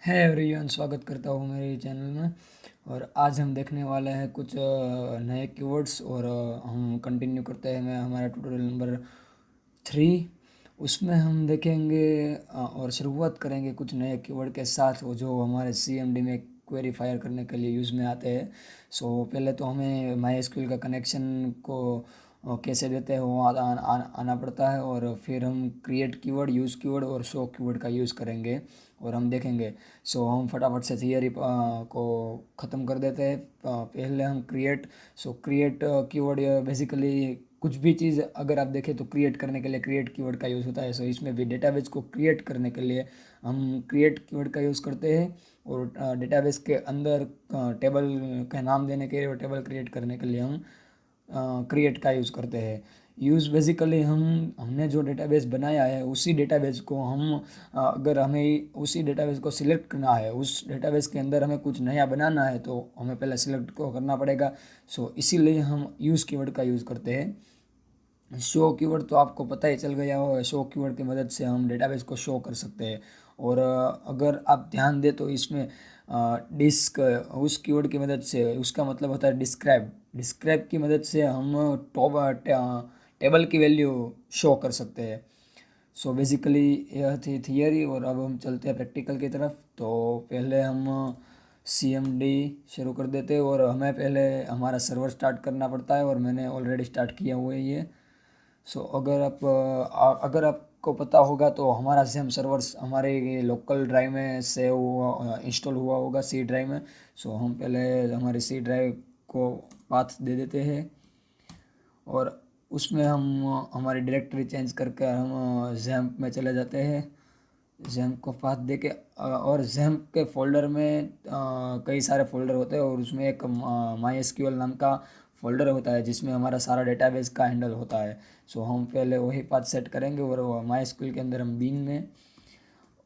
है एवरीवन, स्वागत करता हूँ मेरे चैनल में। और आज हम देखने वाले हैं कुछ नए कीवर्ड्स और हम कंटिन्यू करते हैं मैं हमारा ट्यूटोरियल नंबर 3। उसमें हम देखेंगे और शुरुआत करेंगे कुछ नए कीवर्ड के साथ वो जो हमारे CMD में क्वेरी फायर करने के लिए यूज़ में आते हैं। सो पहले तो हमें MySQL का कनेक्शन को कैसे देते हैं वो आना पड़ता है, और फिर हम क्रिएट कीवर्ड, यूज़ कीवर्ड और शो कीवर्ड का यूज़ करेंगे और हम देखेंगे। सो हम फटाफट से थियरी को ख़त्म कर देते हैं। पहले हम क्रिएट कीवर्ड बेसिकली कुछ भी चीज़ अगर आप देखें तो क्रिएट करने के लिए क्रिएट कीवर्ड का यूज़ होता है। सो इसमें भी डेटाबेस को क्रिएट करने के लिए हम क्रिएट कीवर्ड का यूज़ करते हैं, और डेटाबेस के अंदर टेबल का नाम देने के लिए और टेबल क्रिएट करने के लिए हम क्रिएट का यूज़ करते हैं। यूज़ बेसिकली हमने जो डेटाबेस बनाया है उसी डेटाबेस को अगर हमें उसी डेटाबेस को सिलेक्ट करना है, उस डेटाबेस के अंदर हमें कुछ नया बनाना है तो हमें पहले सिलेक्ट को करना पड़ेगा। सो इसीलिए हम यूज़ कीवर्ड का यूज़ करते हैं। शो कीवर्ड तो आपको पता ही चल गया हो, शो कीवर्ड की मदद से हम डेटाबेस को शो कर सकते हैं। और अगर आप ध्यान दें तो इसमें डिस्क उस कीवर्ड की मदद से, उसका मतलब होता है डिस्क्राइब। डिस्क्राइब की मदद से हम टॉप टेबल की वैल्यू शो कर सकते हैं। सो बेसिकली यह थी थियरी, और अब हम चलते हैं प्रैक्टिकल की तरफ। तो पहले हम CMD शुरू कर देते हैं, और हमें पहले हमारा सर्वर स्टार्ट करना पड़ता है, और मैंने ऑलरेडी स्टार्ट किया हुआ है ये। सो अगर आपको पता होगा तो हमारा सेम सर्वर्स हमारे लोकल ड्राइव में सेव हुआ, इंस्टॉल हुआ होगा C ड्राइव में। सो हम पहले हमारी C ड्राइव को पाथ दे देते हैं, और उसमें हम हमारी डायरेक्टरी चेंज करके हम जैम्प में चले जाते हैं। जैम्प को पाथ दे के और जैम्प के फोल्डर में कई सारे फोल्डर होते हैं, और उसमें एक MySQL नाम का फोल्डर होता है जिसमें हमारा सारा डेटाबेस का हैंडल होता है। सो हम पहले वही पाथ सेट करेंगे, और MySQL के अंदर हम बीन में,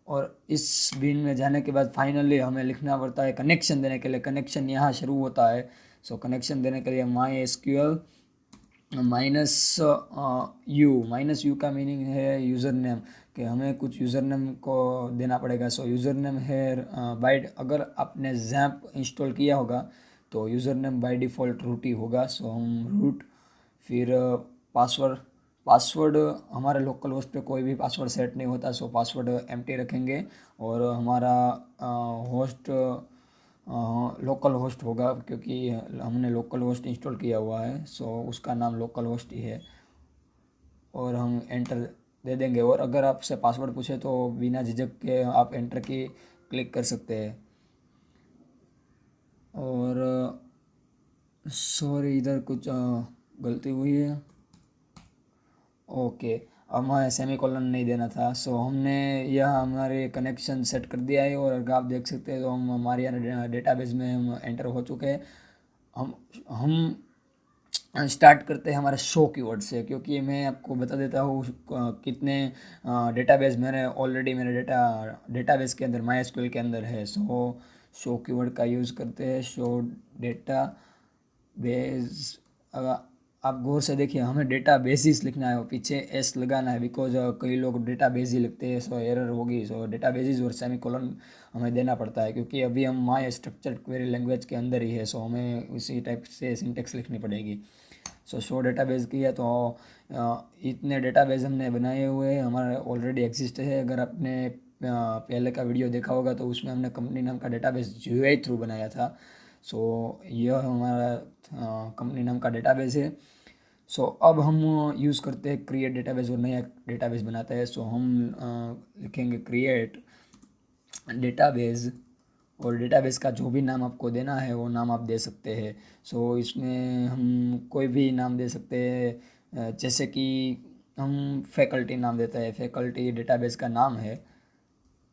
और इस बीन में जाने के बाद फाइनली हमें लिखना पड़ता है कनेक्शन देने के लिए। कनेक्शन यहाँ शुरू होता है। सो कनेक्शन देने के लिए MySQL -u का मीनिंग है यूज़र नेम, कि हमें कुछ यूज़र नेम को देना पड़ेगा। सो यूज़र नेम है बाइट, अगर आपने जैम्प इंस्टॉल किया होगा तो user name by default root ही होगा। सो हम रूट, फिर पासवर्ड। पासवर्ड हमारे लोकल होस्ट पे कोई भी पासवर्ड सेट नहीं होता, सो पासवर्ड एम्प्टी रखेंगे। और हमारा होस्ट लोकल होस्ट होगा, क्योंकि हमने लोकल होस्ट इंस्टॉल किया हुआ है, सो उसका नाम लोकल होस्ट ही है। और हम एंटर दे देंगे, और अगर आपसे पासवर्ड पूछे तो बिना झिझक के आप एंटर की क्लिक कर सकते हैं। और सॉरी, इधर कुछ गलती हुई है। ओके, अब हमें सेमी कॉलन नहीं देना था। सो हमने यह हमारे कनेक्शन सेट कर दिया है, और अगर आप देख सकते हैं तो हम हमारे यहाँ डेटाबेस में हम एंटर हो चुके हैं। हम स्टार्ट करते हैं हमारे शो कीवर्ड से, क्योंकि मैं आपको बता देता हूँ कितने डेटाबेस मेरे डेटाबेस के अंदर MySQL के अंदर है। सो शो कीवर्ड का यूज़ करते हैं। शो डेटा बेस, आप गौर से देखिए, हमें डेटा बेसिस लिखना है, वो पीछे एस लगाना है, बिकॉज कई लोग डेटा बेस ही लिखते हैं, सो एरर होगी। सो डेटा बेसिस और सेमी कॉलन हमें देना पड़ता है, क्योंकि अभी हम माई स्ट्रक्चर्ड क्वेरी लैंग्वेज के अंदर ही है। सो हमें उसी टाइप से सिंटेक्स लिखनी पड़ेगी। सो शो डेटाबेस की है तो इतने डेटाबेस हमने बनाए हुए हैं, हमारा ऑलरेडी एग्जिस्ट है। अगर आपने पहले का वीडियो देखा होगा तो उसमें हमने कंपनी नाम का डेटाबेस GUI थ्रू बनाया था। सो यह हमारा कंपनी नाम का डेटाबेस है। सो अब हम यूज़ करते हैं क्रिएट डेटाबेस, और नया डेटाबेस बनाते हैं। सो हम लिखेंगे क्रिएट डेटाबेस, और डेटाबेस का जो भी नाम आपको देना है वो नाम आप दे सकते हैं। सो इसमें हम कोई भी नाम दे सकते हैं, जैसे कि हम फैकल्टी नाम देते हैं। फैकल्टी डेटाबेस का नाम है,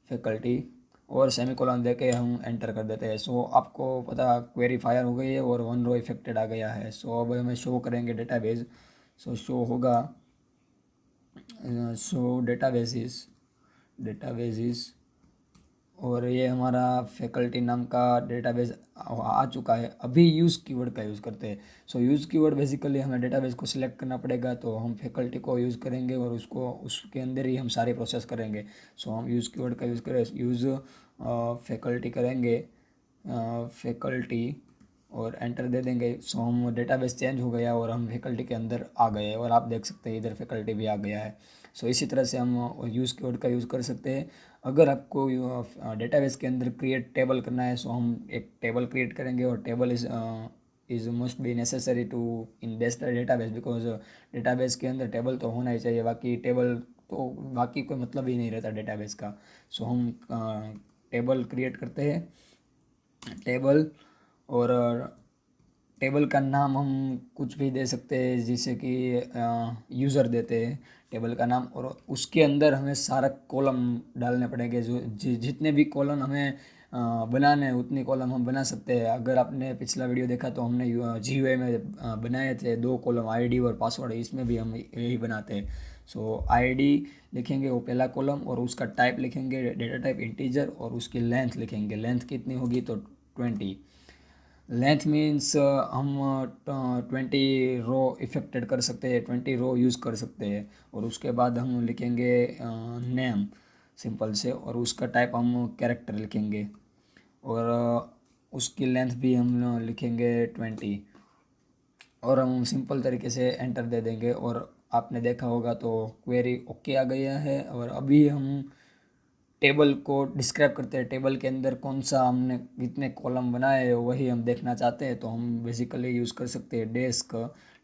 फैकल्टी, और सेमीकोलन दे के हम एंटर कर देते हैं। सो आपको पता क्वेरी फायर हो गई है और 1 रो इफेक्टेड आ गया है। सो अब हमें शो करेंगे डेटाबेस। सो शो होगा शो डेटाबेसिस, और ये हमारा फैकल्टी नाम का डेटाबेस आ चुका है। अभी यूज़ कीवर्ड का यूज़ करते हैं। सो यूज़ कीवर्ड बेसिकली हमें डेटाबेस को सिलेक्ट करना पड़ेगा, तो हम फैकल्टी को यूज़ करेंगे और उसको उसके अंदर ही हम सारी प्रोसेस करेंगे। सो हम यूज़ कीवर्ड का यूज़ करें, यूज़ फैकल्टी करेंगे, फैकल्टी और एंटर दे देंगे। सो हम डेटाबेस चेंज हो गया और हम फैकल्टी के अंदर आ गए और आप देख सकते हैं इधर फैकल्टी भी आ गया है। सो इसी तरह से हम यूज़ कीवर्ड का यूज़ कर सकते हैं। अगर आपको डेटाबेस के अंदर क्रिएट टेबल करना है, सो हम एक टेबल क्रिएट करेंगे और table is must be necessary to in this database, because database के अंदर टेबल तो होना ही चाहिए, बाकी टेबल तो बाकी कोई मतलब ही नहीं रहता डेटाबेस का। सो हम टेबल क्रिएट करते हैं, टेबल, और टेबल का नाम हम कुछ भी दे सकते हैं, जैसे कि यूज़र देते हैं टेबल का नाम, और उसके अंदर हमें सारा कॉलम डालने पड़ेंगे। जो जितने भी कॉलम हमें बनाने हैं उतने कॉलम हम बना सकते हैं। अगर आपने पिछला वीडियो देखा तो हमने GUI में बनाए थे 2 कॉलम, आईडी और पासवर्ड, इसमें भी हम यही बनाते हैं। सो आईडी लिखेंगे वो पहला कॉलम, और उसका टाइप लिखेंगे डेटा टाइप इंटीजर, और उसकी लेंथ लिखेंगे, लेंथ कितनी होगी तो 20। लेंथ मीन्स हम 20 रो इफेक्टेड कर सकते हैं, 20 रो यूज़ कर सकते हैं। और उसके बाद हम लिखेंगे नेम सिंपल से, और उसका टाइप हम कैरेक्टर लिखेंगे, और उसकी लेंथ भी हम लिखेंगे 20, और हम सिंपल तरीके से एंटर दे देंगे। और आपने देखा होगा तो क्वेरी ओके आ गया है। और अभी हम टेबल को डिस्क्राइब करते हैं, टेबल के अंदर कौन सा हमने कितने कॉलम बनाए हैं वही हम देखना चाहते हैं, तो हम बेसिकली यूज़ कर सकते हैं डेस्क।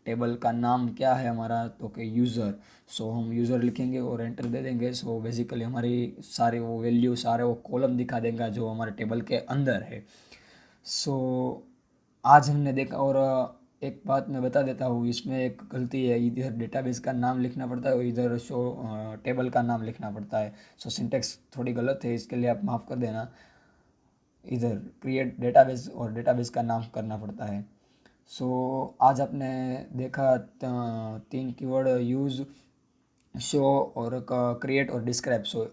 टेबल का नाम क्या है हमारा, तो कि यूज़र। सो हम यूज़र लिखेंगे और एंटर दे देंगे। सो बेसिकली हमारी सारे वो वैल्यू, सारे वो कॉलम दिखा देगा जो हमारे टेबल के अंदर है। सो आज हमने देखा। और एक बात मैं बता देता हूँ, इसमें एक गलती है, इधर डेटाबेस का नाम लिखना पड़ता है और इधर शो टेबल का नाम लिखना पड़ता है। सो सिंटेक्स थोड़ी गलत है, इसके लिए आप माफ़ कर देना। इधर क्रिएट डेटाबेस और डेटाबेस का नाम करना पड़ता है। सो आज आपने देखा 3 कीवर्ड, यूज़, शो और क्रिएट और डिस्क्राइब। सो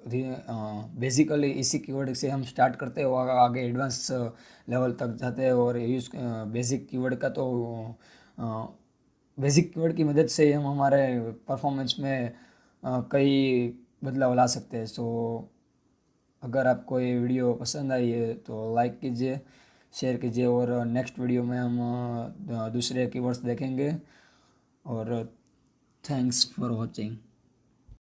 बेसिकली इसी कीवर्ड से हम स्टार्ट करते हैं और आगे एडवांस लेवल तक जाते हैं। और यूज़ बेसिक कीवर्ड का तो बेसिक कीवर्ड की मदद से ही हम हमारे परफॉर्मेंस में कई बदलाव ला सकते हैं। सो अगर आपको ये वीडियो पसंद आई है तो लाइक कीजिए, शेयर कीजिए, और नेक्स्ट वीडियो में हम दूसरे कीवर्ड्स देखेंगे। और थैंक्स फॉर वॉचिंग।